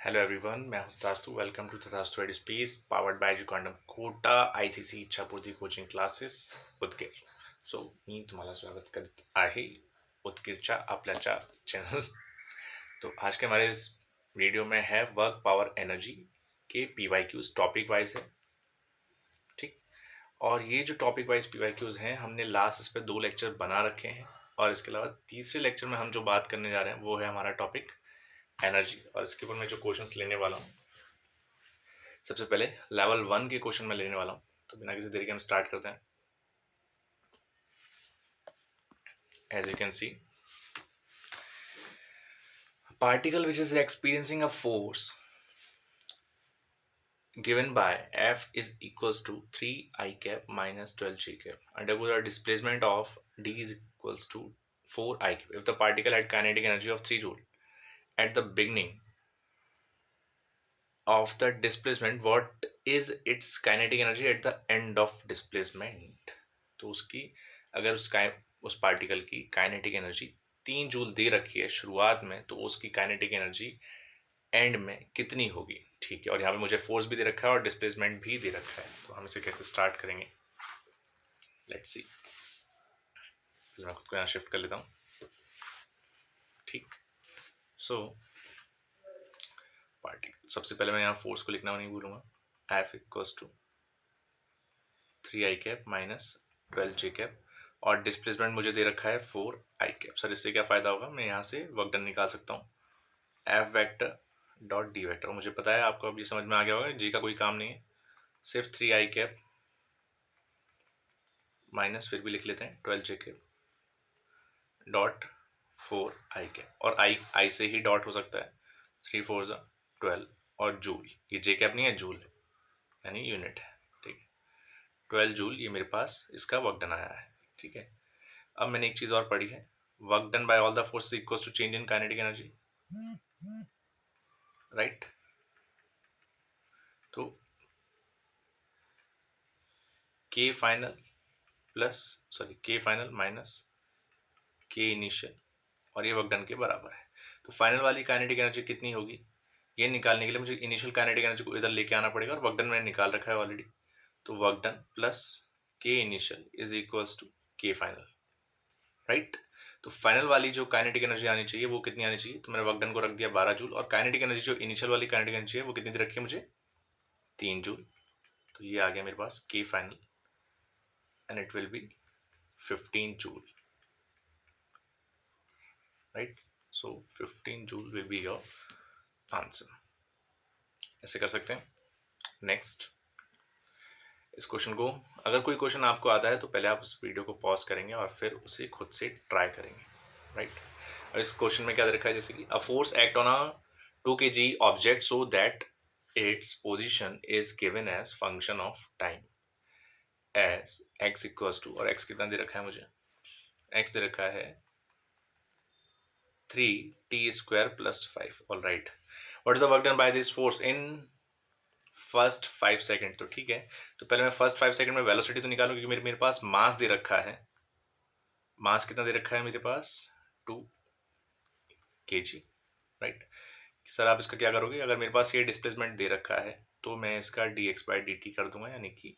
Hello everyone, मैं हूं Tathastu. Welcome to Tathastu ad space powered by एज्युकॉन्डम Kota ICC Ichchhapurti coaching classes Udgir. So मी तुम्हाला स्वागत करत आहे उदगीरच्या आपल्याच्या चॅनल. तो आज के हमारे इस वीडियो में है वर्क पावर एनर्जी के पीवाईक्यूज टॉपिक वाइज है. ठीक. और ये जो टॉपिक वाइज पीवाईक्यूज हैं, हमने लास्ट इस पे 2 लेक्चर बना रखे हैं और इसके अलावा तीसरे लेक्चर में हम जो बात करने जा रहे हैं वो है हमारा टॉपिक एनर्जी. और इसके ऊपर मैं जो क्वेश्चंस लेने वाला हूँ, सबसे पहले लेवल 1 के क्वेश्चन में लेने वाला हूँ. तो बिना किसी देरी के हम स्टार्ट करते हैं. As you can see, particle which is experiencing a force given by F is equals to 3 I cap minus 12 J cap undergoes a displacement of D is equals to 4 I cap if the particle had kinetic energy of 3 joule at the beginning of the displacement, what is its kinetic energy at the end of displacement. तो उसकी अगर उस particle की kinetic energy 3 joule दे रखी है शुरुआत में, तो उसकी काइनेटिक एनर्जी एंड में कितनी होगी. ठीक है. और यहाँ पे मुझे फोर्स भी दे रखा है और डिस्प्लेसमेंट भी दे रखा है. तो हम इसे कैसे स्टार्ट करेंगे, लेट्स सी. मैं खुद को यहाँ शिफ्ट कर लेता हूँ. ठीक. सो पार्टिकल, सबसे पहले मैं यहाँ फोर्स को लिखना नहीं भूलूंगा. F equals to 3 I cap minus 12 J cap और डिस्प्लेसमेंट मुझे दे रखा है 4 I कैप. सर इससे क्या फ़ायदा होगा, मैं यहाँ से वर्क डन निकाल सकता हूँ. F vector dot D vector, मुझे पता है, आपको अब ये समझ में आ गया होगा, जी का कोई काम नहीं है, सिर्फ 3 I कैप माइनस फिर भी लिख लेते हैं 12 J cap dot 4 I cap. और आई से ही डॉट हो सकता है. 3 4 12 और जूल, ये J कैप नहीं है, जूल यानी यूनिट है. ठीक है. 12 जूल ये मेरे पास इसका वर्क डन आया है. ठीक है. अब मैंने एक चीज और पढ़ी है, work done by all the force equals to change in kinetic energy. Right. तो के फाइनल माइनस के इनिशियल और ये वर्क डन के बराबर है. तो फाइनल वाली काइनेटिक एनर्जी कितनी होगी, ये निकालने के लिए मुझे इनिशियल काइनेटिक एनर्जी को इधर लेके आना पड़ेगा और वर्क डन मैंने निकाल रखा है ऑलरेडी. तो वर्क डन प्लस के इनिशियल इज इक्वल्स टू के फाइनल. राइट. तो फाइनल वाली जो काइनेटिक एनर्जी आनी चाहिए वो कितनी आनी चाहिए, तो मैंने वर्क डन को रख दिया 12 जूल और काइनेटिक एनर्जी जो इनिशियल वाली काइनेटिक एनर्जी है वो कितनी दे रखी है मुझे, 3 जूल. तो ये आ गया मेरे पास के final and it will be 15 joule. Right. So 15 joule will be your answer. ऐसे कर सकते हैं. नेक्स्ट, इस क्वेश्चन को, अगर कोई क्वेश्चन आपको आता है तो पहले आप उस वीडियो को पॉज करेंगे और फिर उसे खुद से ट्राई करेंगे. राइट. और इस क्वेश्चन में क्या दे रखा है, जैसे कि a force act on a 2 kg object so that its position is given as function of time as x equals to, और x कितना दे रखा है मुझे, x दे रखा है 3t² + 5. All right. What is the work done by this force in first 5 second. तो ठीक है. तो पहले मैं फर्स्ट 5 सेकेंड में वेलोसिटी तो निकालूं, क्योंकि मेरे पास मास दे रखा है. मास कितना दे रखा है मेरे पास, 2 kg. राइट. सर आप इसका क्या करोगे, अगर मेरे पास ये डिस्प्लेसमेंट दे रखा है तो मैं इसका dx/dt कर दूंगा, यानी कि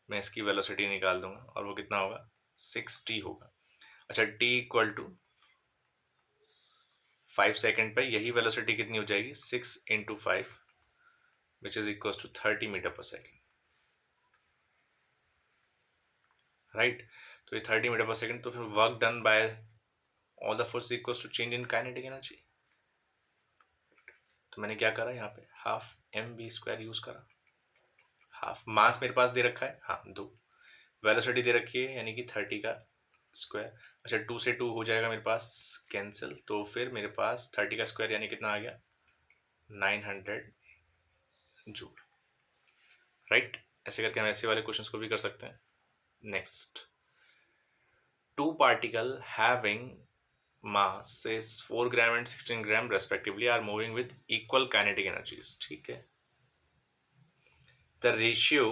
मैं इसकी वेलोसिटी निकाल दूंगा और वो कितना होगा, 6t होगा. अच्छा, t इक्वल टू 5 सेकेंड पर यही वेलोसिटी कितनी हो जाएगी, 6 × 5 which is equal to 30 metre per second. Right. तो ये 30 मीटर पर सेकेंड. तो फिर work done by all the force equals to change in kinetic energy. तो मैंने क्या करा, यहाँ पे हाफ mv² यूज करा. हाफ मास मेरे पास दे रखा है, हाँ 2, वेलोसिटी दे रखी है यानी कि 30 का स्क्वायर. अच्छा, 2 से 2 हो जाएगा मेरे पास कैंसिल, तो फिर मेरे पास 30 का स्क्वायर यानी कितना आ गया, 900 जूल. राइट. ऐसे करके हम ऐसे वाले क्वेश्चंस को भी कर सकते हैं. Next, 2 particle having mass is 4 gram and 16 gram respectively are moving with equal kinetic energies. ठीक है. The ratio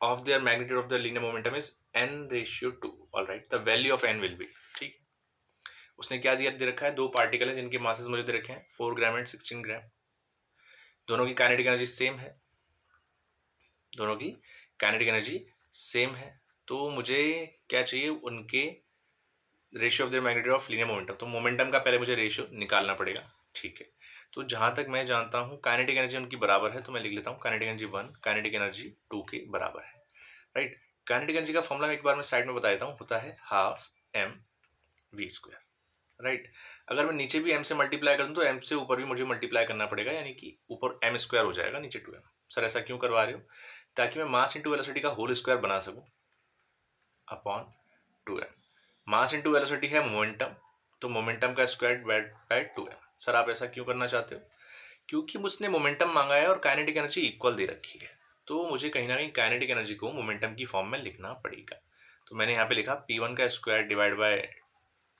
of their magnitude of the linear momentum is n/2. all right. The value of n will be, ठीक. उसने क्या दिया दे रखा है, दो particle है जिनके मासेस मुझे दे रखे हैं 4 ग्राम एंड 16 ग्राम। दोनों की काइनेटिक एनर्जी सेम है, दोनों की काइनेटिक एनर्जी सेम है। तो मुझे क्या चाहिए, उनके ratio of there magnitude of linear momentum. तो मोमेंटम का पहले मुझे रेशियो निकालना पड़ेगा, ठीक है। तो जहां तक मैं जानता हूं काइनेटिक एनर्जी उनकी बराबर है, तो मैं लिख लेता हूं काइनेटिक एनर्जी 1 काइनेटिक एनर्जी 2 के बराबर है, राइट। काइनेटिक एनर्जी का फॉर्मूला एक बार मैं साइड में बता देता हूँ, होता है half M V square, right. अगर मैं नीचे भी m से मल्टीप्लाई कर दूं तो m से ऊपर भी मुझे मल्टीप्लाई करना पड़ेगा, यानी कि ऊपर m स्क्वायर हो जाएगा, नीचे 2m। सर ऐसा क्यों करवा रहे हो, ताकि मैं मास इंटू वेलोसिटी का होल स्क्वायर बना सकूं upon 2m। Mass into velocity है मोमेंटम, तो मोमेंटम का square divide by 2m। Sir आप ऐसा क्यों करना चाहते हो, क्योंकि मुझने मोमेंटम मांगा है और काइनेटिक एनर्जी इक्वल दे रखी है, तो मुझे कहीं ना कहीं काइनेटिक एनर्जी को मोमेंटम की फॉर्म में लिखना पड़ेगा। तो मैंने यहाँ पे लिखा P1 का स्क्वायर डिवाइड बाय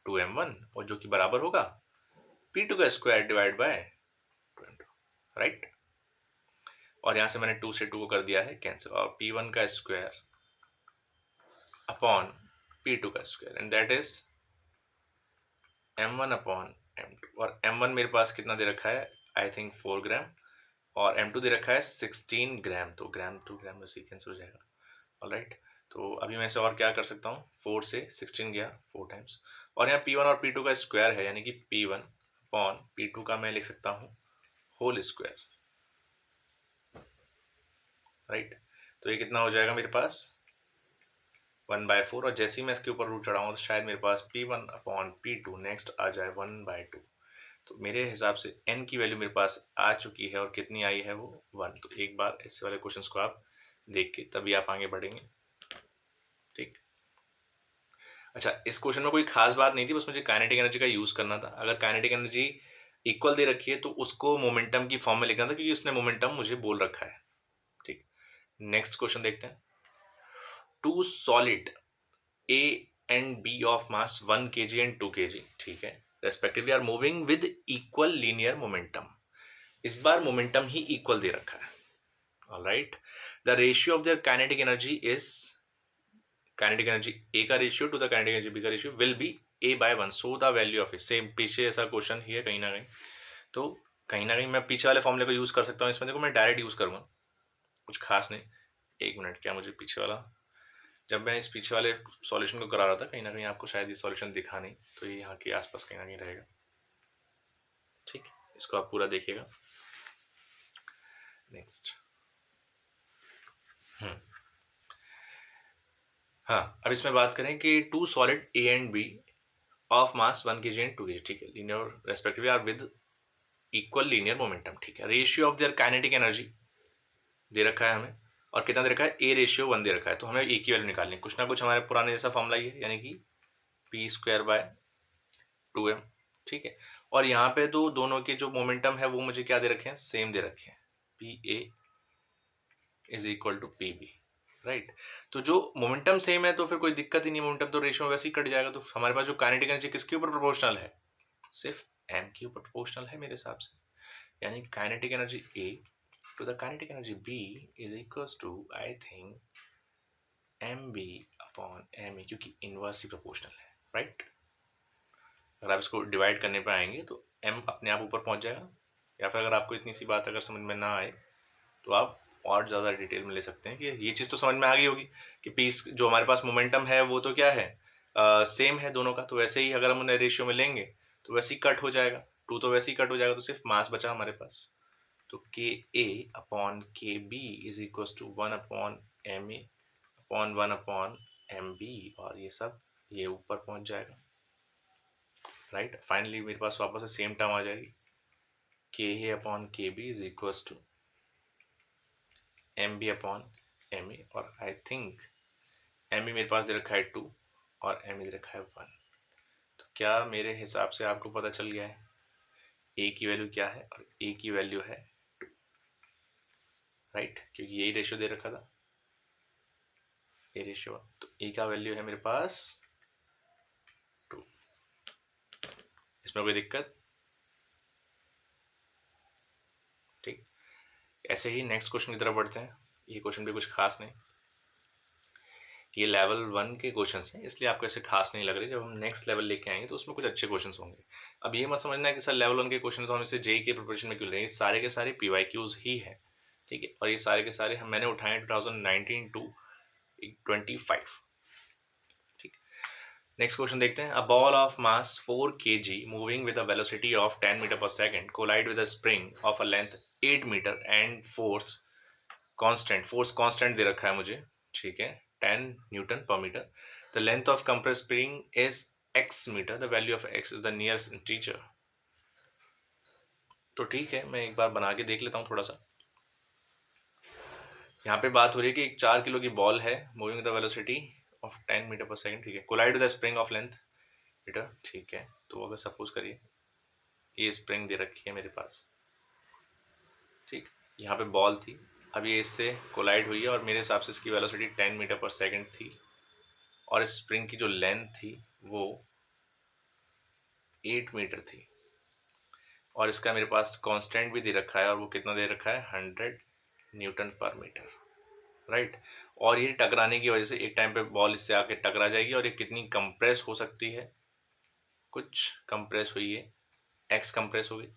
2m1, और जो कि बराबर होगा P2 का square divide by 2m2, right. और यहाँ से मैंने 2 से 2 को कर दिया है कैंसिल, और P1 का स्क्वायर अपॉन P2 का square, and that is m1 upon m2। और m1 मेरे पास कितना दे रखा है, आई थिंक 4 ग्राम, और m2 दे रखा है 16 ग्राम, तो ग्राम टू ग्राम में से कैंसिल हो जाएगा, ऑलराइट। तो अभी मैं इसे और क्या कर सकता हूँ, 4 से 16 गया 4 टाइम्स, और यहाँ P1 और P2 का स्क्वायर है, यानी कि P1 अपॉन P2 का मैं लिख सकता हूँ होल स्क्वायर, राइट। तो ये कितना हो जाएगा मेरे पास 1/4, और जैसे ही मैं इसके ऊपर रूट चढ़ाऊँ तो शायद मेरे पास P1 अपॉन P2 नेक्स्ट आ जाए 1/2। तो मेरे हिसाब से n की वैल्यू मेरे पास आ चुकी है, और कितनी आई है वो 1। तो एक बार ऐसे वाले क्वेश्चंस को आप देख के तभी आप आगे बढ़ेंगे, ठीक। अच्छा, इस क्वेश्चन में कोई खास बात नहीं थी, बस मुझे काइनेटिक एनर्जी का यूज करना था। अगर काइनेटिक एनर्जी इक्वल दे रखी है तो उसको मोमेंटम की फॉर्म में लिखना था, क्योंकि उसने मोमेंटम मुझे बोल रखा है, ठीक। नेक्स्ट क्वेश्चन देखते हैं। Two solid A and B of mass 1 kg and 2 kg, ठीक है, respectively are moving with equal linear momentum. इस बार मोमेंटम ही इक्वल दे रखा है, alright. The ratio of their kinetic energy is, kinetic energy A का ratio to the kinetic energy B का ratio will be A/1, so the value of A, same पीछे ऐसा क्वेश्चन ही है कहीं ना कहीं। तो कहीं ना कहीं मैं पीछे वाले फॉर्मूले को यूज कर सकता हूँ इसमें, देखो मैं डायरेक्ट यूज करूंगा, कुछ खास नहीं। एक मिनट, क्या मुझे पीछे वाला, जब मैं इस पीछे वाले सॉल्यूशन को करा रहा था, कहीं ना कहीं आपको शायद ये सॉल्यूशन दिखा नहीं, तो ये यहाँ के आसपास कहीं ना कहीं रहेगा, ठीक। इसको आप पूरा देखिएगा। नेक्स्ट, हाँ, अब इसमें बात करें कि two solid A and B of mass 1 kg and 2 kg, ठीक है, linear respectively are with equal linear momentum, ठीक है। Ratio of their kinetic energy दे रखा है हमें, और कितना दे रखा है, A/1 दे रखा है, तो हमें A की वैल्यू निकालनी है। कुछ ना कुछ हमारे पुराने जैसा फॉर्मूला ही है, यानी कि P²/2m, ठीक है। और यहाँ पे तो दोनों के जो मोमेंटम है वो मुझे क्या दे रखे हैं, सेम दे रखे हैं, PA is equal to PB, right. तो जो मोमेंटम सेम है तो फिर कोई दिक्कत ही नहीं, मोमेंटम तो रेशियो वैसे ही कट जाएगा। तो हमारे पास जो काइनेटिक एनर्जी किसके ऊपर प्रोपोर्शनल है, सिर्फ m के ऊपर प्रोपोर्शनल है मेरे हिसाब से, यानी kinetic energy A to the kinetic energy B is equals to, I think, mb upon me, क्योंकि इनवर्सली प्रोपोर्शनल है, राइट। अगर आप इसको डिवाइड करने पे आएंगे तो m अपने आप ऊपर पहुंच जाएगा, या फिर अगर आपको इतनी सी बात अगर समझ में ना आए तो आप और ज़्यादा डिटेल में ले सकते हैं कि ये चीज़ तो समझ में आ गई होगी कि पीस जो हमारे पास मोमेंटम है वो तो क्या है, सेम है दोनों का। तो वैसे ही अगर हम उन्हें रेशियो में लेंगे तो वैसे ही कट हो जाएगा, 2 तो वैसे ही कट हो जाएगा, तो सिर्फ मास बचा हमारे पास। तो KA upon KB is equal to 1 upon MA upon 1 upon MB, और ये सब ये ऊपर पहुंच जाएगा, राइट। फाइनली मेरे पास वापस से सेम टर्म आ जाएगी, KA upon KB is equal to MB upon MA, और आई थिंक MB मेरे पास दे रखा है 2 और MA दे रखा है 1। तो क्या मेरे हिसाब से आपको पता चल गया है A की वैल्यू क्या है, और A की वैल्यू है 2, राइट, क्योंकि यही रेशियो दे रखा था, A रेशियो। तो A का वैल्यू है मेरे पास 2। इसमें कोई दिक्कत, ठीक। ऐसे ही नेक्स्ट क्वेश्चन की तरफ बढ़ते हैं। ये क्वेश्चन भी कुछ खास नहीं। ये लेवल 1 के क्वेश्चंस हैं, इसलिए आपको ऐसे खास नहीं लग रहे। जब हम नेक्स्ट लेवल लेके आएंगे तो उसमें कुछ अच्छे क्वेश्चंस होंगे। अब ये मत समझना कि सर लेवल 1 के क्वेश्चन तो हम इसे जेई के प्रिपरेशन में क्यों ले रहे हैं, ये सारे के सारे पीवाईक्यूज ही हैं, ठीक है। और ये सारे के सारे हम मैंने उठाए 2019 टू 25, ठीक। नेक्स्ट क्वेश्चन देखते हैं। A ball of mass 4 kg moving with a velocity of 10 metre per second collide with a spring of a length 8 metre and force constant दे रखा है मुझे, ठीक है, 10 newton per metre. The length of compress spring is x metre, the value of x is the nearest integer. तो ठीक है, मैं एक बार बना के देख लेता हूँ थोड़ा सा। यहाँ पे बात हो रही है कि एक 4 किलो की बॉल है moving with the velocity of 10 metre per second, ठीक है, collide with the spring of length metre, ठीक है। तो अगर सपोज करिए ये स्प्रिंग दे रखी है मेरे पास, ठीक, यहाँ पे बॉल थी, अब ये इससे कोलाइड हुई है और मेरे हिसाब से इसकी वेलोसिटी 10 मीटर पर सेकंड थी और इस स्प्रिंग की जो लेंथ थी वो 8 मीटर थी और इसका मेरे पास कांस्टेंट भी दे रखा है और वो कितना दे रखा है, 100 न्यूटन पर मीटर, राइट। और ये टकराने की वजह से एक टाइम पे बॉल इससे आके टकरा जाएगी और ये कितनी कंप्रेस हो सकती है, कुछ कंप्रेस हुई है, एक्स कंप्रेस हो गई,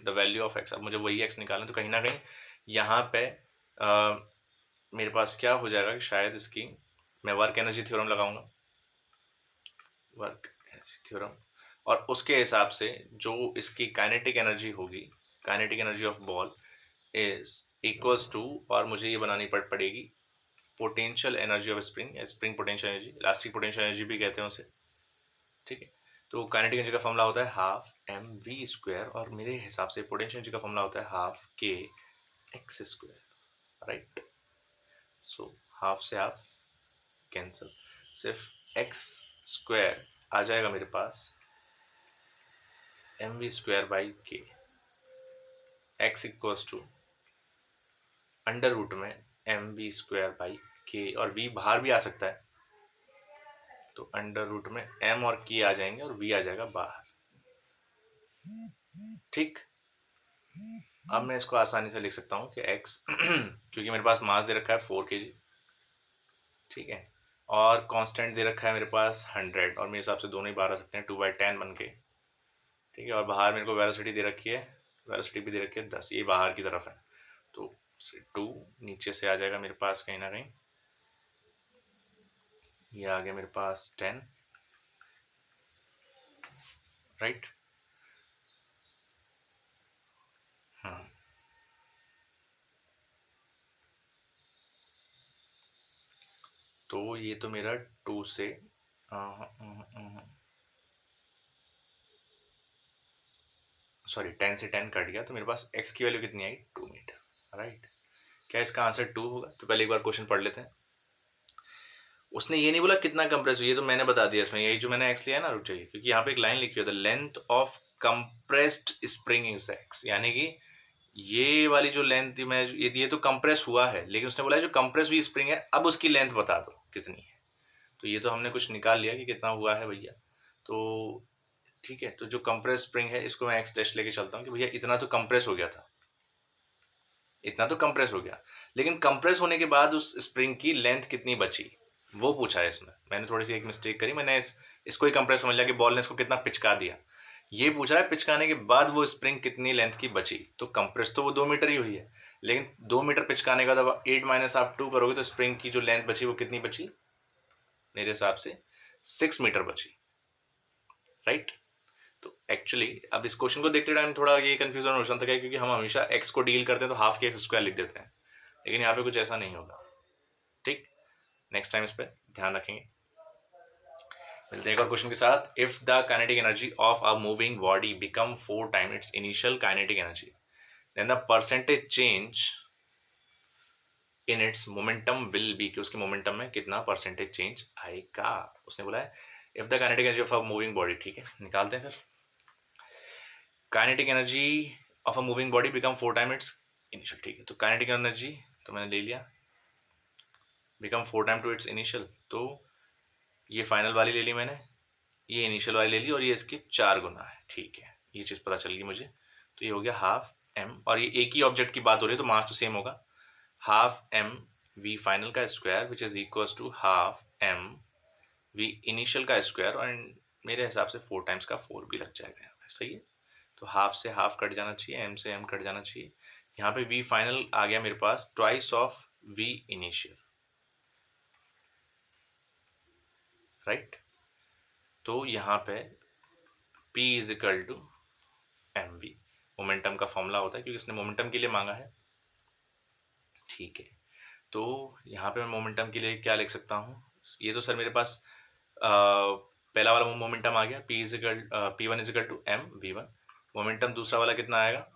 द वैल्यू ऑफ एक्स। अब मुझे वही एक्स निकालना, तो कहीं ना कहीं यहाँ पे मेरे पास क्या हो जाएगा कि शायद इसकी मैं वर्क एनर्जी थ्योरम लगाऊंगा, वर्क एनर्जी थ्योरम, और उसके हिसाब से जो इसकी काइनेटिक एनर्जी होगी, kinetic energy of ball is equals to, और मुझे ये बनानी पड़ेगी potential energy of spring, spring potential energy, elastic potential energy भी कहते हैं उसे, ठीक है। तो काइनेटिक एनर्जी का फॉर्मूला होता है हाफ एम वी स्क्वायर और मेरे हिसाब से पोटेंशियल एनर्जी का फॉर्मूला होता है half K X square, right. So half से हाफ कैंसिल, सिर्फ एक्स स्क्वायर आ जाएगा मेरे पास M V square by K, X equals to under root में M V square by K, और वी बाहर भी आ सकता है तो अंडर रूट में एम और के आ जाएंगे और वी आ जाएगा बाहर, ठीक। अब मैं इसको आसानी से लिख सकता हूँ कि x क्योंकि मेरे पास मास दे रखा है 4 kg, ठीक है, और कांस्टेंट दे रखा है मेरे पास 100 और मेरे हिसाब से दोनों ही बाहर आ सकते हैं 2/10 बन के, ठीक है। और बाहर मेरे को वेलोसिटी दे रखी है, वेलोसिटी भी दे रखी है 10, ये बाहर की तरफ है, तो 2 नीचे से आ जाएगा मेरे पास कहीं ना कहीं, ये आ गया मेरे पास 10, राइट। तो ये तो मेरा 2 से सॉरी 10 से 10 कट गया, तो मेरे पास x की वैल्यू कितनी आई, 2 मीटर, राइट। क्या इसका आंसर 2 होगा? तो पहले एक बार क्वेश्चन पढ़ लेते हैं। उसने ये नहीं बोला कितना कंप्रेस हुई, ये तो मैंने बता दिया इसमें, यही जो मैंने एक्स लिया है ना, रुक जाइए, क्योंकि यहाँ पे एक लाइन लिखी है the length of compressed spring is x, यानी कि ये वाली जो लेंथ थी, मैं ये तो कंप्रेस हुआ है, लेकिन उसने बोला जो कंप्रेस हुई स्प्रिंग है अब उसकी लेंथ बता दो कितनी है। तो ये तो हमने कुछ निकाल लिया कि कितना हुआ है भैया, तो ठीक है। तो जो कंप्रेस स्प्रिंग है इसको मैं एक्स डैश लेके चलता हूँ कि भैया इतना तो कंप्रेस हो गया था, इतना तो कंप्रेस हो गया, लेकिन कंप्रेस होने के बाद उस स्प्रिंग की लेंथ कितनी बची वो पूछा है इसमें। मैंने थोड़ी सी एक मिस्टेक करी, मैंने इसको ही कंप्रेस समझ लिया कि बॉल ने इसको कितना पिचका दिया, ये पूछ रहा है पिचकाने के बाद वो स्प्रिंग कितनी लेंथ की बची। तो कंप्रेस तो वो 2 मीटर ही हुई है, लेकिन 2 मीटर पिचकाने का जब 8 माइनस आप 2 करोगे तो स्प्रिंग की जो लेंथ बची वो कितनी बची, मेरे हिसाब से 6 मीटर बची, राइट। तो एक्चुअली अब इस क्वेश्चन को देखते टाइम थोड़ा ये कंफ्यूजन हो सकता है, क्योंकि हम हमेशा एक्स को डील करते हैं तो हाफ के एक्स स्क्वायर लिख देते हैं, लेकिन यहाँ पे कुछ ऐसा नहीं होगा, ठीक। नेक्स्ट टाइम इस पर ध्यान रखेंगे। मिलते हैं एक और क्वेश्चन के साथ। If the kinetic energy of a moving body become 4 time its initial kinetic energy then the percentage change in its momentum will be, कि उसके मोमेंटम में कितना परसेंटेज चेंज आएगा। उसने बोला है if the kinetic energy of a moving body, ठीक है, निकालते हैं फिर। Kinetic energy of a moving body become 4 time its initial, ठीक है। तो काइनेटिक एनर्जी तो मैंने ले लिया, become 4 time to its initial, तो ये फाइनल वाली ले ली मैंने, ये इनिशियल वाली ले ली और ये इसकी 4 गुना है, ठीक है, ये चीज़ पता चल गई मुझे। तो ये हो गया हाफ एम, और ये एक ही ऑब्जेक्ट की बात हो रही है तो मास तो सेम होगा, हाफ एम वी फाइनल का square which is equals to half M v initial का स्क्वायर, और मेरे हिसाब से 4 टाइम्स का 4 भी लग जाएगा यहाँ पे, सही है। तो हाफ से हाफ कट जाना चाहिए, एम से एम कट जाना चाहिए। यहाँ पे वी फाइनल आ गया मेरे पास twice of V initial, right. तो यहाँ पे P is equal to M V, momentum का फॉर्मूला होता है क्योंकि इसने मोमेंटम के लिए मांगा है, ठीक है। तो यहाँ पे मैं मोमेंटम के लिए क्या लिख सकता हूँ, ये तो सर मेरे पास पहला वाला मोमेंटम आ गया, p one is equal to M v one. Momentum दूसरा वाला कितना आएगा,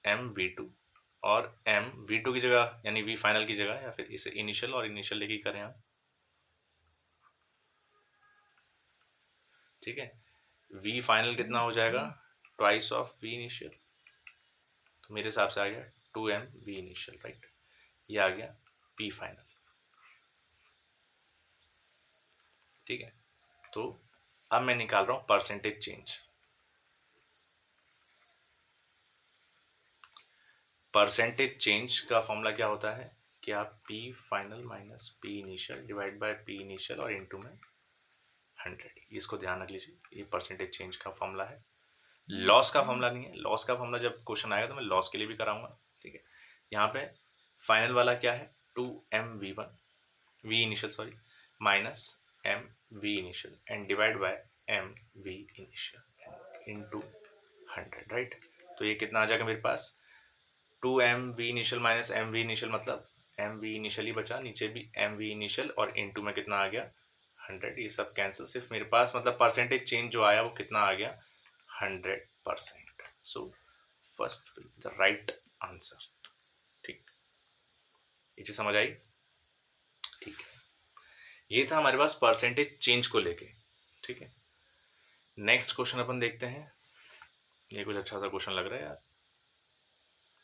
एम वी टू, और एम वी टू की जगह यानी वी फाइनल की जगह, या फिर इसे इनिशियल और इनिशियल लेके करें हम, ठीक है। वी फाइनल कितना हो जाएगा, ट्वाइस ऑफ वी इनिशियल, तो मेरे हिसाब से आ गया 2m वी इनिशियल, राइट। ये आ गया पी फाइनल, ठीक है। तो अब मैं निकाल रहा हूं परसेंटेज चेंज। परसेंटेज चेंज का फॉर्मूला क्या होता है कि आप P final minus P initial divide by P initial और इनटू में 100, इसको ध्यान रख लीजिए, ये परसेंटेज चेंज का फॉर्मूला है। लॉस का फॉर्मूला नहीं है, लॉस का फॉर्मूला जब क्वेश्चन आएगा तो मैं लॉस के लिए भी कराऊंगा, ठीक है। यहाँ पे फाइनल वाला क्या है, 2m v1 v initial sorry minus m v initial and divide by m v initial into 100, right. तो ये कितना आ जाएगा मेरे पास, 2m v initial minus m v initial, मतलब m v इनिशियल ही बचा, नीचे भी m v इनिशियल और इनटू में कितना आ गया 100, ये सब कैंसिल, सिर्फ मेरे पास मतलब परसेंटेज चेंज जो आया वो कितना आ गया 100%। So first will be the right answer, ठीक। ये चीज समझ आई, ठीक है। ये था हमारे पास परसेंटेज चेंज को लेके, ठीक है। नेक्स्ट क्वेश्चन अपन देखते हैं, ये कुछ अच्छा सा क्वेश्चन लग रहा है यार,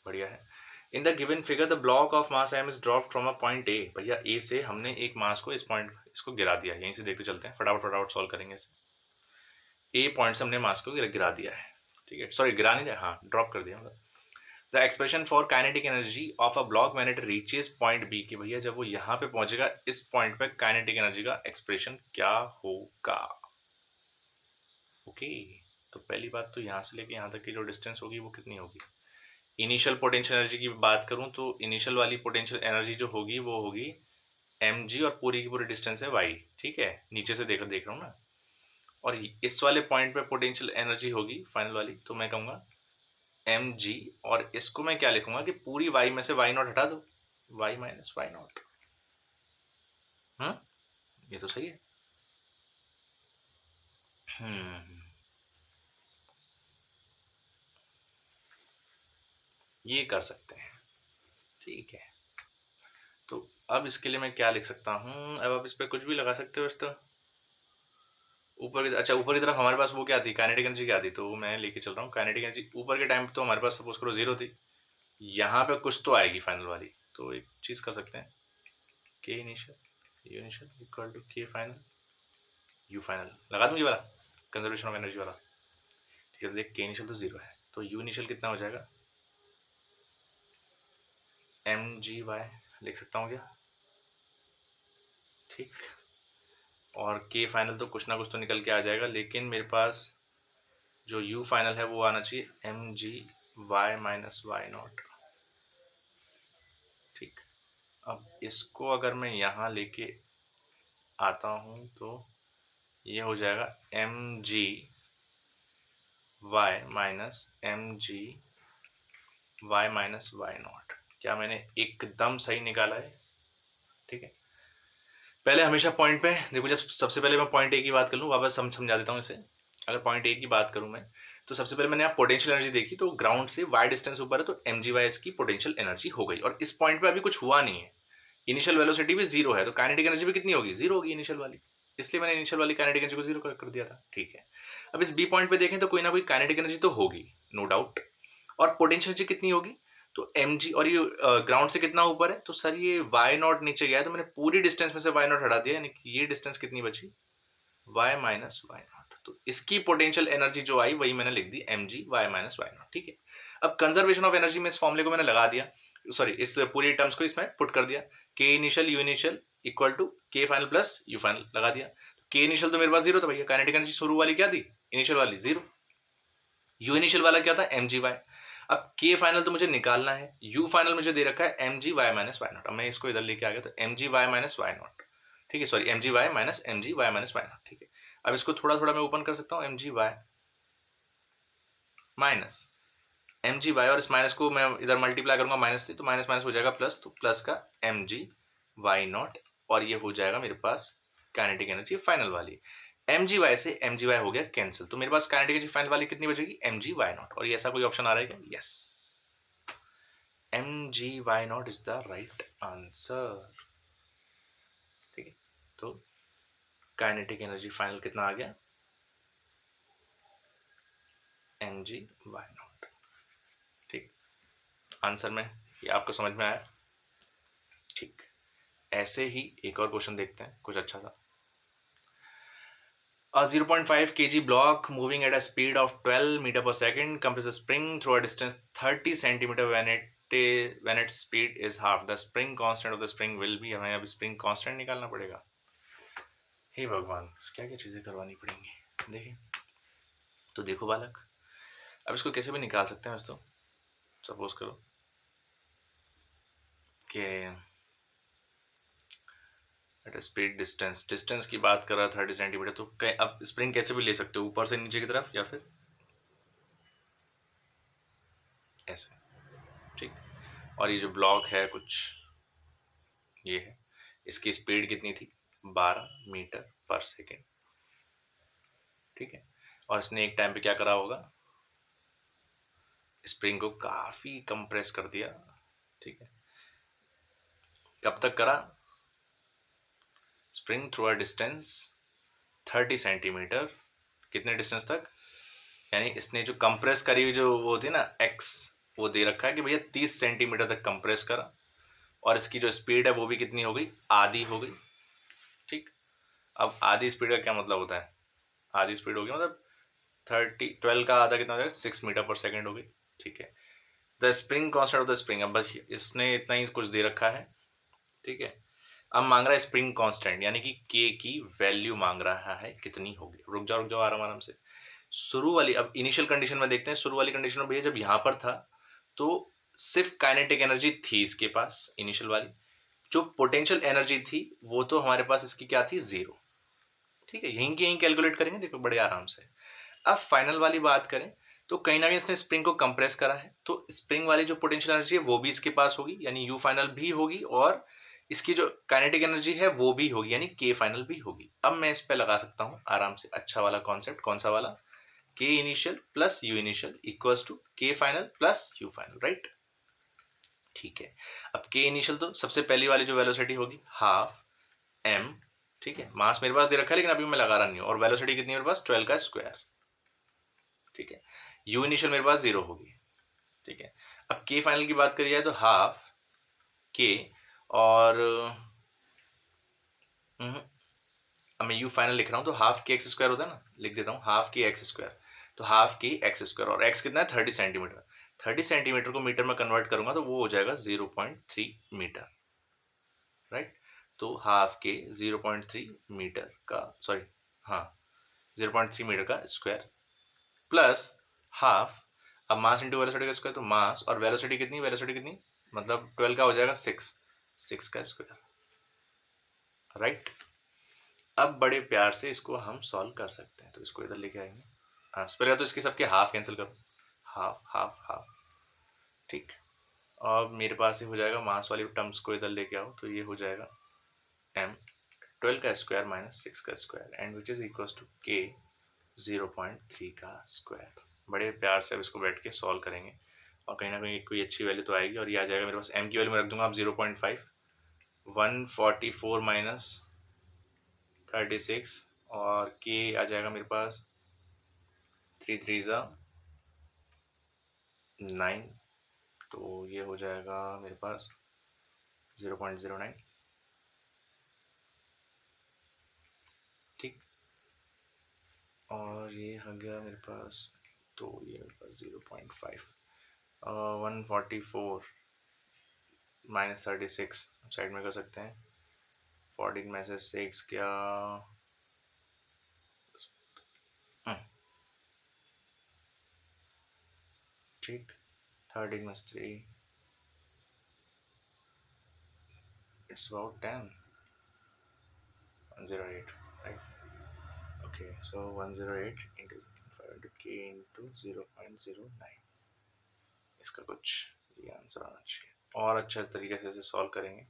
बढ़िया है। In the given figure the block of mass m is dropped from a point A, भैया ए से हमने एक मास को इस पॉइंट इसको गिरा दिया, यहीं से देखते चलते हैं, फटाफट फटाफट सॉल्व करेंगे इसे। ए पॉइंट से हमने मास को गिरा दिया है, ठीक है, सॉरी गिरा नहीं दिया, हाँ ड्रॉप कर दिया। मतलब the expression for kinetic energy of a block when it reaches point B, कि भैया जब वो यहाँ पे पहुंचेगा इस पॉइंट पे काइनेटिक एनर्जी का एक्सप्रेशन क्या होगा, ओके। तो पहली बात तो यहाँ से लेके यहाँ तक की जो डिस्टेंस होगी वो कितनी होगी, इनिशियल पोटेंशियल एनर्जी की बात करूं तो इनिशियल वाली पोटेंशियल एनर्जी जो होगी वो होगी mg, और पूरी की पूरी डिस्टेंस है y, ठीक है, नीचे से देख रहा हूँ ना। और इस वाले पॉइंट पे पोटेंशियल एनर्जी होगी फाइनल वाली, तो मैं कहूँगा mg, और इसको मैं क्या लिखूंगा कि पूरी y में से y नॉट हटा दो, y माइनस y नॉट। ये तो सही है। ये कर सकते हैं, ठीक है। तो अब इसके लिए मैं क्या लिख सकता हूँ, अब आप इस पर कुछ भी लगा सकते हो। इस तो ऊपर की, अच्छा ऊपर की तरफ हमारे पास वो क्या थी, काइनेटिक एनर्जी क्या थी, तो मैं लेके चल रहा हूँ काइनेटिक एनर्जी ऊपर के टाइम तो हमारे पास सपोज करो 0 थी, यहाँ पे कुछ तो आएगी फाइनल वाली, तो एक चीज़ कर सकते हैं, k initial u initial equal to के फाइनल यू फाइनल, लगा दूँ ये वाला कंजर्वेशन ऑफ एनर्जी वाला, ठीक है। तो देख के इनिशियल तो 0 है, तो यू इनिशियल कितना हो जाएगा, mgy लिख सकता हूँ क्या, ठीक। और के फाइनल तो कुछ ना कुछ तो निकल के आ जाएगा, लेकिन मेरे पास जो u फाइनल है वो आना चाहिए mgy माइनस y नॉट, ठीक। अब इसको अगर मैं यहाँ लेके आता हूँ तो ये हो जाएगा mgy minus mgy minus y not. क्या मैंने एकदम सही निकाला है, ठीक है। पहले हमेशा पॉइंट पे देखो, जब सबसे पहले मैं पॉइंट ए की बात कर लूँ, वापस समझा देता हूँ इसे। अगर पॉइंट ए की बात करूँ मैं, तो सबसे पहले मैंने यहाँ पोटेंशियल एनर्जी देखी, तो ग्राउंड से y डिस्टेंस ऊपर है तो mgy इसकी पोटेंशियल एनर्जी हो गई, और इस पॉइंट पे अभी कुछ हुआ नहीं है, इनिशियल वेलोसिटी भी 0 है, तो काइनेटिक एनर्जी भी कितनी होगी, 0 होगी इनिशियल वाली, इसलिए मैंने इनिशियल वाली काइनेटिक एनर्जी को 0 कर दिया था, ठीक है। अब इस बी पॉइंट पे देखें तो कोई ना कोई काइनेटिक एनर्जी तो होगी, नो डाउट, और पोटेंशियल एनर्जी कितनी होगी, तो mg, और ये ग्राउंड से कितना ऊपर है, तो सर ये y नॉट नीचे गया है, तो मैंने पूरी डिस्टेंस में से y नॉट हटा दिया, यानी कि ये डिस्टेंस कितनी बची, y माइनस y नॉट, तो इसकी पोटेंशियल एनर्जी जो आई वही मैंने लिख दी mg y minus y not, ठीक है। अब कंजर्वेशन ऑफ एनर्जी में इस फॉर्मूले को मैंने लगा दिया, सॉरी इस पूरी टर्म्स को इसमें पुट कर दिया, k initial u initial equal to के फाइनल प्लस यू फाइनल लगा दिया। के इनिशियल तो मेरे पास जीरो था भैया, काइनेटिक एनर्जी शुरू वाली क्या थी, इनिशियल वाली जीरो। यू इनिशियल वाला क्या था, एम जी वाई। अब के फाइनल तो मुझे निकालना है, यू फाइनल मुझे दे रखा है m g y minus y naught. अब मैं इसको इधर लेके आ गया तो m g y minus y naught, ठीक है, sorry m g y minus m g y minus y naught, ठीक है। अब इसको थोड़ा थोड़ा मैं ओपन कर सकता हूँ, m g y minus m g y, और इस माइनस को मैं इधर मल्टीप्लाई करूंगा माइनस से, तो माइनस माइनस हो जाएगा प्लस, तो प्लस का एम जी वाई नॉट, और ये हो जाएगा मेरे पास काइनेटिक एनर्जी फाइनल वाली। एम जी वाई से एम जी वाई हो गया कैंसिल, तो मेरे पास काइनेटिक एनर्जी फाइनल वाली कितनी बचेगी, एम जी वाई नॉट। और ये ऐसा कोई ऑप्शन आ रहा है क्या, yes, m g y naught is the right answer, ठीक है। तो काइनेटिक एनर्जी फाइनल कितना आ गया, एम जी वाई नॉट, ठीक। आंसर में ये आपको समझ में आया, ठीक। ऐसे ही एक और क्वेश्चन देखते हैं कुछ अच्छा सा। A 0.5 kg block moving at a speed of 12 meter per second compresses a spring through a distance 30 centimeter when its speed is half. The spring constant of the spring will be, हमें अब spring constant निकालना पड़ेगा। हे भगवान, क्या क्या चीज़ें करवानी पड़ेंगी, देखिए। तो देखो बालक, अब इसको कैसे भी निकाल सकते हैं दोस्तों। सपोज करो कि एट स्पीड डिस्टेंस की बात कर रहा 30 सेंटीमीटर, तो अब स्प्रिंग कैसे भी ले सकते हो, ऊपर से नीचे की तरफ या फिर ऐसे, ठीक। और ये जो ब्लॉक है कुछ ये है, इसकी स्पीड कितनी थी, 12 मीटर पर सेकेंड, ठीक है। और इसने एक टाइम पे क्या करा होगा, स्प्रिंग को काफ़ी कंप्रेस कर दिया, ठीक है। कब तक करा, spring through a distance 30 centimetre, कितने डिस्टेंस तक, यानी इसने जो कंप्रेस करी हुई जो वो थी ना एक्स, वो दे रखा है कि भैया 30 सेंटीमीटर तक कंप्रेस करा, और इसकी जो स्पीड है वो भी कितनी हो गई, आधी हो गई, ठीक। अब आधी स्पीड का क्या मतलब होता है, आधी स्पीड होगी मतलब 12 का आधा कितना हो जाएगा, 6 मीटर पर सेकेंड होगी, ठीक है। The spring constant of the spring, अब बस इसने इतना ही कुछ दे रखा है, ठीक है। अब मांग रहा है स्प्रिंग कांस्टेंट, यानी कि के की वैल्यू मांग रहा है कितनी होगी। रुक जाओ आराम आराम से। शुरू वाली, अब इनिशियल कंडीशन में देखते हैं, शुरू वाली कंडीशन में भैया जब यहाँ पर था तो सिर्फ काइनेटिक एनर्जी थी इसके पास इनिशियल वाली, जो पोटेंशियल एनर्जी थी वो तो हमारे पास इसकी क्या थी, जीरो, ठीक है। यहीं की यहीं कैलकुलेट करेंगे, देखो बड़े आराम से। अब फाइनल वाली बात करें तो कहीं ना कहीं इसने स्प्रिंग को कंप्रेस करा है, तो स्प्रिंग वाली जो पोटेंशियल एनर्जी है वो भी इसके पास होगी, यानी यू फाइनल भी होगी, और इसकी जो काइनेटिक एनर्जी है वो भी होगी, यानी के फाइनल भी होगी। अब मैं इस पे लगा सकता हूँ आराम से अच्छा वाला कॉन्सेप्ट, कौन सा वाला, K initial plus U initial equals to के final plus you final, right, ठीक है। अब के इनिशियल तो सबसे पहली वाली जो वेलोसिटी होगी हाफ एम, ठीक है। मास मेरे पास दे रखा है लेकिन अभी मैं लगा रहा नहीं हूँ, और वेलोसिटी कितनी है मेरे पास, 12 का स्क्वायर, ठीक है। यू इनिशियल मेरे पास जीरो होगी, ठीक है। अब के फाइनल की बात करी जाए तो हाफ के, और अब मैं यू फाइनल लिख रहा हूँ तो हाफ के एक्स स्क्वायर होता है ना, लिख देता हूँ हाफ के एक्स स्क्वायर, तो हाफ के एक्स स्क्वायर, और एक्स कितना है 30 सेंटीमीटर, 30 सेंटीमीटर को मीटर में कन्वर्ट करूंगा तो वो हो जाएगा 0.3 मीटर, राइट। तो हाफ के 0.3 मीटर का, सॉरी हाँ 0.3 मीटर का स्क्वायर प्लस हाफ, अब मास इंटू वेलोसिटी का स्क्वायर, तो मास और वेलोसिटी कितनी मतलब 12 का हो जाएगा 6 का स्क्वायर, राइट। अब बड़े प्यार से इसको हम सॉल्व कर सकते हैं, तो इसको इधर लेके आएंगे। हाँ, पहले तो इसके सबके हाफ कैंसिल करो, हाफ हाफ हाफ, ठीक। और मेरे पास ही हो जाएगा, मास वाली टर्म्स को इधर लेके आओ तो ये हो जाएगा एम 12 का स्क्वायर माइनस 6 का square, and which is equal to k 0.3 का स्क्वायर। बड़े प्यार से अब इसको बैठ के सॉल्व करेंगे, और कहीं ना कहीं कोई अच्छी वैल्यू तो आएगी, और ये आ जाएगा मेरे पास, एम की वैल्यू मैं रख दूंगा आप 0.5, 144 माइनस 36, और के आ जाएगा मेरे पास 3 3 ज़ा 9, तो ये हो जाएगा मेरे पास 0.09, ठीक। और ये आ गया मेरे पास, तो ये मेरे पास 0.5, 144 माइनस 36 साइड में कर सकते हैं, 14 में से 6 क्या, ठीक, 13 में से 3, it's about 10, 108, right? Okay, so 108 into 500k into 0.09, इसका कुछ ये आंसर आना चाहिए। और अच्छे तरीके से इसे सॉल्व करेंगे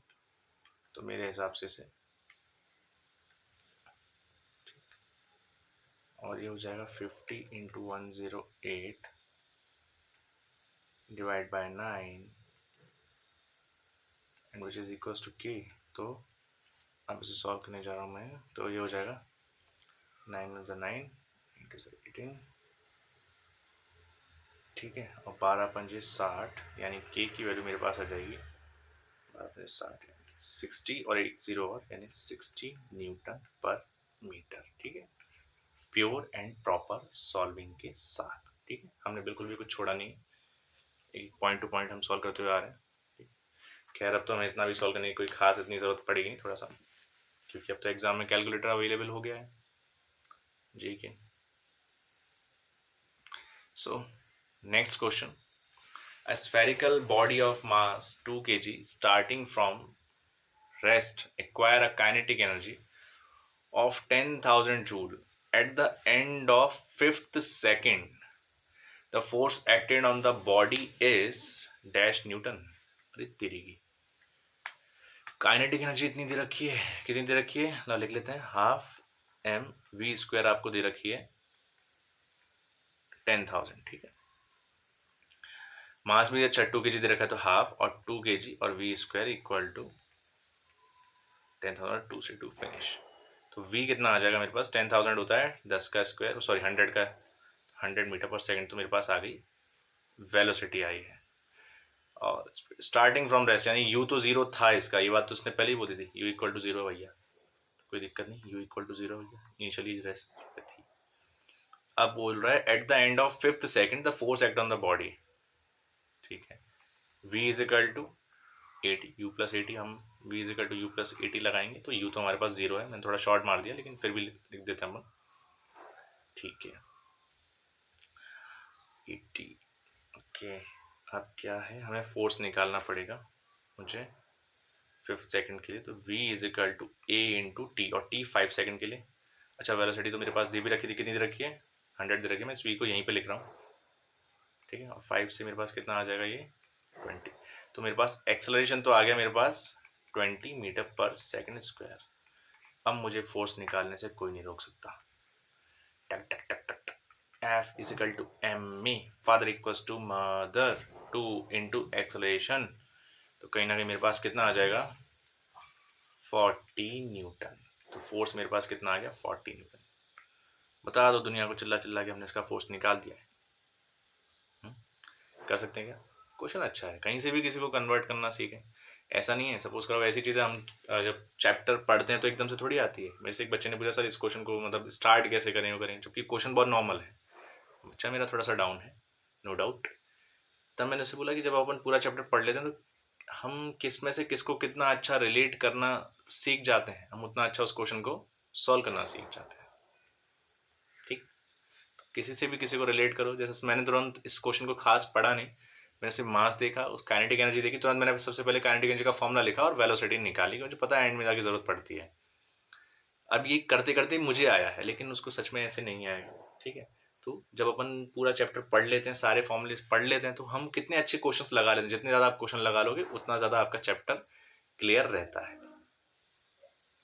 तो मेरे हिसाब से इसे, और ये हो जाएगा 50 into 108 divide by 9 and which is equals to k। तो अब इसे सॉल्व करने जा रहा हूँ मैं, तो ये हो जाएगा 9 9 इंटू 18, ठीक है, और 12 पंजे 60, यानी k की वैल्यू मेरे पास आ जाएगी 12 पंजे 60, 60 और 1 0 और यानी 60 न्यूटन पर मीटर, ठीक है, प्योर एंड प्रॉपर सॉल्विंग के साथ, ठीक है, हमने बिल्कुल भी कुछ छोड़ा नहीं, एक पॉइंट टू पॉइंट हम सॉल्व करते हुए आ रहे हैं। खैर अब तो हमें इतना भी सॉल्व करने की कोई खास इतनी ज़रूरत पड़ेगी नहीं, थोड़ा सा, क्योंकि अब तो एग्जाम में कैलकुलेटर अवेलेबल हो गया है जी के। So next question, a spherical body of mass 2 kg starting from rest acquire a kinetic energy of 10,000 joule at the end of 5th second. The force acted on the body is dash newton। अरे तेरी की kinetic energy इतनी दे रखी है, कितनी दे रखी है, लो लिख लेते हैं, हाफ एम वी स्क्वायर आपको दे रखी है 10,000, ठीक है, मास भी अच्छा 2 kg दे रखा है तो हाफ और 2 kg और वी स्क्वायर इक्वल टू 10,000 2 से 2 फिनिश। तो v कितना आ जाएगा मेरे पास, 10,000 होता है 10 का स्क्वायर, सॉरी 100 का, 100 मीटर पर सेकंड, तो मेरे पास आ गई वेलोसिटी आई है। और स्टार्टिंग फ्रॉम रेस्ट, यानी u तो 0 था इसका, ये बात तो उसने पहले ही बोली थी, u इक्वल टू 0 भैया, कोई दिक्कत नहीं, u इक्वल टू 0 भैया, इनिशियली रेस्ट पे थी। अब बोल रहा है at the end of 5th second the force act on the body, ठीक है, v is equal to 80, u plus 80, हम v is equal to u plus 80 लगाएंगे तो u तो हमारे पास 0 है, मैंने थोड़ा शॉर्ट मार दिया लेकिन फिर भी लिख देते हैं हम, ठीक है, 80, ओके। अब क्या है, हमें फोर्स निकालना पड़ेगा मुझे 5th सेकंड के लिए, तो v is equal to a into t, और t 5 सेकंड के लिए, अच्छा वेलोसिटी तो मेरे पास दे भी रखी थी, कितनी दे रखी है, 100 दे रखी है, मैं इस v को यहीं पे लिख रहा हूँ, ठीक है, और 5 से मेरे पास कितना आ जाएगा, ये 20, तो मेरे पास एक्सेलरेशन तो आ गया मेरे पास 20 मीटर पर सेकंड स्क्वायर। अब मुझे फोर्स निकालने से कोई नहीं रोक सकता, टक टक टक टक टक, F is equal to m me, father equals to mother 2 into acceleration, तो कहीं ना कहीं मेरे पास कितना आ जाएगा 40 न्यूटन, तो फोर्स मेरे पास कितना आ गया 40 न्यूटन। बता दो दुनिया को चिल्ला चिल्ला के हमने इसका फोर्स निकाल दिया है। कर सकते हैं क्या, क्वेश्चन अच्छा है, कहीं से भी किसी को कन्वर्ट करना सीखें, ऐसा नहीं है, सपोज करो ऐसी चीज़ें हम जब चैप्टर पढ़ते हैं तो एकदम से थोड़ी आती है। मेरे से एक बच्चे ने पूछा सर इस क्वेश्चन को मतलब स्टार्ट कैसे करें वो करें, जबकि क्वेश्चन बहुत नॉर्मल है, बच्चा मेरा थोड़ा सा डाउन है, नो डाउट। तब मैंने उससे बोला कि जब अपन पूरा चैप्टर पढ़ लेते हैं तो हम किस में से किसको कितना अच्छा रिलेट करना सीख जाते हैं, हम उतना अच्छा उस क्वेश्चन को सॉल्व करना सीख जाते हैं, ठीक, तो किसी से भी किसी को रिलेट करो, जैसे मैंने तुरंत इस क्वेश्चन को खास पढ़ा नहीं, मैंने सिर्फ मास देखा, उस काइनेटिक एनर्जी देखी, तुरंत मैंने सबसे पहले काइनेटिक एनर्जी का फॉर्मूला लिखा और वेलोसिटी निकाली, मुझे पता है एंड में जाके जरूरत पड़ती है। अब ये करते करते मुझे आया है, लेकिन उसको सच में ऐसे नहीं आएगा, ठीक है, तो जब अपन पूरा चैप्टर पढ़ लेते हैं, सारे फॉर्मूले पढ़ लेते हैं, तो हम कितने अच्छे क्वेश्चंस लगा लेते हैं, जितने ज़्यादा आप क्वेश्चन लगा लोगे उतना ज़्यादा आपका चैप्टर क्लियर रहता है,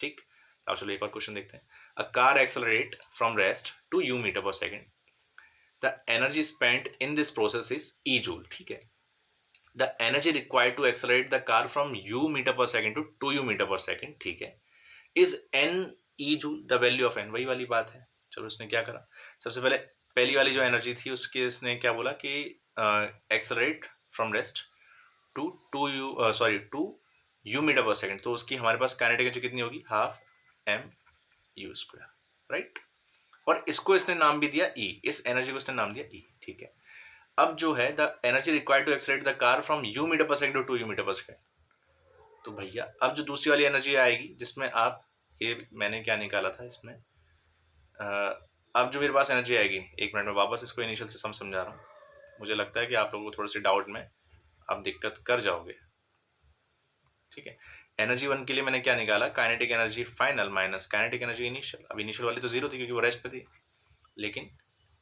ठीक। अब चलो एक और क्वेश्चन देखते हैं, a car accelerate from rest to u metre per second, the energy spent in this process is E joule, ठीक है, the energy required to accelerate the car from u metre per second to 2u meter per second, ठीक है, is n E joule, the value of n, वही वाली बात है। चलो इसने क्या करा, सबसे पहले पहली वाली जो एनर्जी थी उसके इसने क्या बोला कि accelerate from rest to two u metre per second, तो उसकी हमारे पास काइनेटिक एनर्जी कितनी होगी, half m u square, right, और इसको इसने नाम भी दिया ई, इस एनर्जी को इसने नाम दिया ई, ठीक है। अब जो है the energy required to accelerate the car from u metre per second to u metre per second, तो भैया अब जो दूसरी वाली एनर्जी आएगी जिसमें आप, ये मैंने क्या निकाला था इसमें, अब जो मेरे पास एनर्जी आएगी, एक मिनट में वापस इसको इनिशियल से समझा रहा हूँ। मुझे लगता है कि आप लोगों को थोड़े से डाउट में आप दिक्कत कर जाओगे, ठीक है। एनर्जी वन के लिए मैंने क्या निकाला, kinetic energy final minus kinetic energy initial. अब इनिशियल वाली तो जीरो थी क्योंकि वो रेस्ट पे थी, लेकिन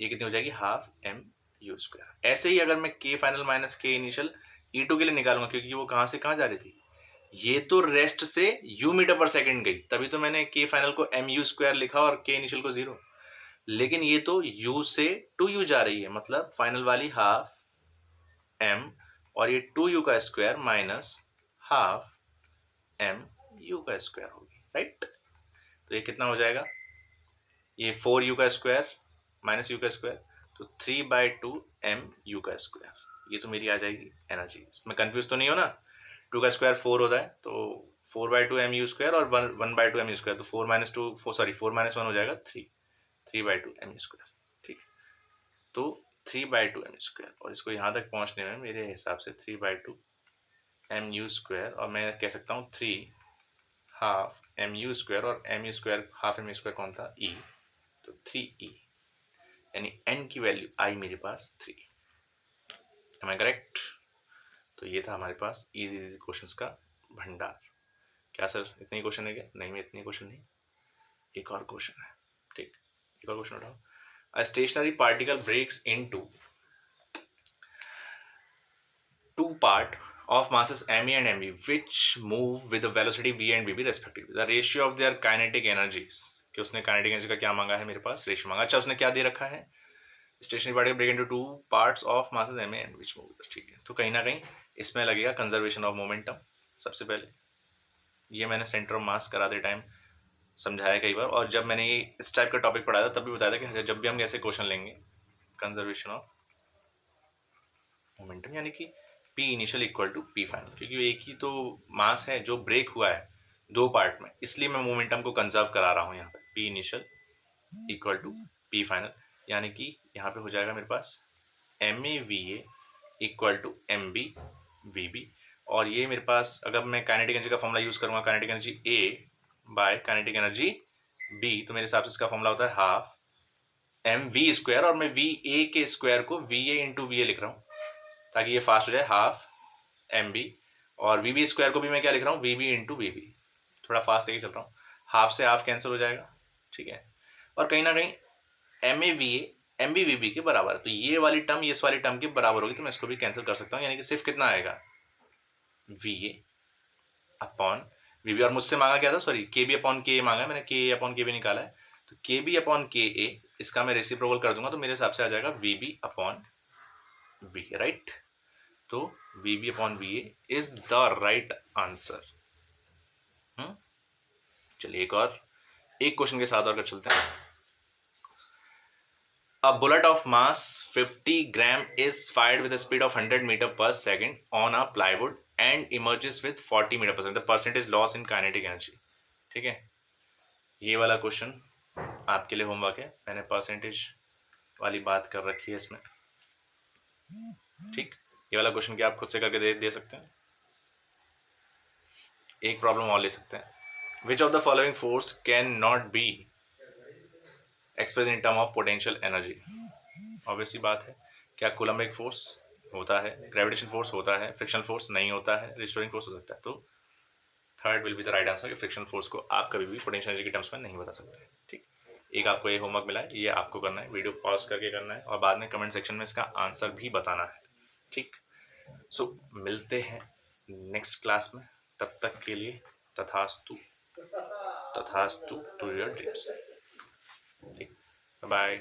ये कितनी हो जाएगी, हाफ एम यू स्क्वायर। ऐसे ही अगर मैं के फाइनल माइनस के इनिशियल E2 के लिए निकालूंगा, क्योंकि वो कहाँ से कहाँ जा रही थी, ये तो रेस्ट से यू मीटर पर सेकंड गई, तभी तो मैंने के फाइनल को एम यू स्क्वायर लिखा और के इनिशियल को जीरो। लेकिन ये तो u से टू यू जा रही है, मतलब फाइनल वाली हाफ m, और ये टू यू का square minus half m you का स्क्वायर होगी, राइट। तो ये कितना हो जाएगा, ये 4u का स्क्वायर माइनस यू का स्क्वायर, तो 3/2 m यू का स्क्वायर। ये तो मेरी आ जाएगी एनर्जी। इसमें कंफ्यूज तो नहीं हो ना, 2 का स्क्वायर 4 होता है, तो 4/2 m यू स्क्वायर और 1/2 m यू स्क्वायर, तो 4 - 1 हो जाएगा 3/2 m स्क्वायर, ठीक। तो 3/2 m स्क्वायर, और इसको यहाँ तक पहुँचने में मेरे हिसाब से 3/2 m यू स्क्वायर, और मैं कह सकता हूँ 3 हाफ m यू स्क्वायर, और m you square half m you square कौन था, e, तो 3e, यानी n की वैल्यू आई मेरे पास 3। एम आई करेक्ट। तो ये था हमारे पास इजी इजी क्वेश्चंस का भंडार। क्या सर इतने ही क्वेश्चन है क्या, नहीं, इतने क्वेश्चन नहीं, एक और क्वेश्चन है, ठीक। एक और क्वेश्चन उठाओ। A stationary particle breaks into two part of masses me and mv which move with the velocity v and vb respectively. The ratio of their kinetic energies, कि उसने काइनेटिक एनर्जी का क्या मांगा है, मेरे पास रेशियो मांगा। अच्छा, उसने क्या दे रखा है, stationary particle break into two parts of masses m and which move, ठीक है। तो कहीं ना कहीं इसमें लगेगा कंजर्वेशन ऑफ मोमेंटम। सबसे पहले ये मैंने सेंटर ऑफ मास कराते टाइम समझाया कई बार, और जब मैंने ये इस टाइप का टॉपिक पढ़ाया था तब भी बताया था कि जब भी हम ऐसे क्वेश्चन लेंगे, कंजर्वेशन ऑफ मोमेंटम यानी कि P initial equal to P final, क्योंकि एक ही तो मास है जो ब्रेक हुआ है दो पार्ट में, इसलिए मैं मोमेंटम को कंजर्व करा रहा हूँ यहाँ पे। P initial equal to P final, यानी कि यहाँ पे हो जाएगा मेरे पास MAVA इक्वल टू MBVB, और ये मेरे पास अगर मैं काइनेटिक एनर्जी का फॉर्मूला यूज़ करूँगा, kinetic energy A by kinetic energy B, तो मेरे हिसाब से इसका फॉर्मूला होता है हाफ MV स्क्वायर, और मैं VA के स्क्वायर को VA इंटू VA लिख रहा हूँ ताकि ये फास्ट हो जाए, हाफ MB, और VB स्क्वायर को भी मैं क्या लिख रहा हूँ, VB इंटू VB, थोड़ा फास्ट लेके चल रहा हूँ, हाफ से हाफ कैंसिल हो जाएगा, ठीक है। और कहीं ना कहीं MAVA MBVB के बराबर है, तो ये वाली टर्म इस वाली टर्म के बराबर होगी, तो मैं इसको भी कैंसिल कर सकता हूँ, यानी कि सिर्फ कितना आएगा, VA अपॉन VB, और मुझसे मांगा क्या था, सॉरी KB अपॉन के मांगा है मैंने, के अपॉन के भी निकाला है, तो KB अपॉन KA, इसका मैं रेसिप्रोकल कर दूंगा, तो मेरे हिसाब से आ जाएगा VB अपॉन V, राइट। तो VB upon VA is the right answer. चलिए एक क्वेश्चन के साथ और चलते हैं। A bullet of mass 50 gram is fired with a speed of 100 meter per second on a plywood and emerges with 40 meter per second. The percentage loss in kinetic energy. ठीक है, ये वाला क्वेश्चन आपके लिए होमवर्क है, मैंने percentage वाली बात कर रखी है इसमें, ठीक। ये वाला क्वेश्चन क्या आप खुद से करके दे सकते हैं। एक प्रॉब्लम और ले सकते हैं, which of the following force can not be express in term of potential energy. Obviously बात है, क्या कूलम्बिक फोर्स होता है, ग्रेविटेशन फोर्स होता है, फ्रिक्शनल फोर्स नहीं होता है, रिस्टोरिंग फोर्स हो सकता है। तो third will be the right answer, कि फ्रिक्शनल फोर्स को आप कभी भी पोटेंशियल एनर्जी के टर्म्स में नहीं बता सकते, ठीक। एक आपको ये होमवर्क मिला है, ये आपको करना है, वीडियो पॉज करके करना है, और बाद में कमेंट सेक्शन में इसका आंसर भी बताना है, ठीक। सो मिलते हैं नेक्स्ट क्लास में, तब तक के लिए तथास्तु तथास्तु टू योर ड्रीम्स, ठीक। बाय।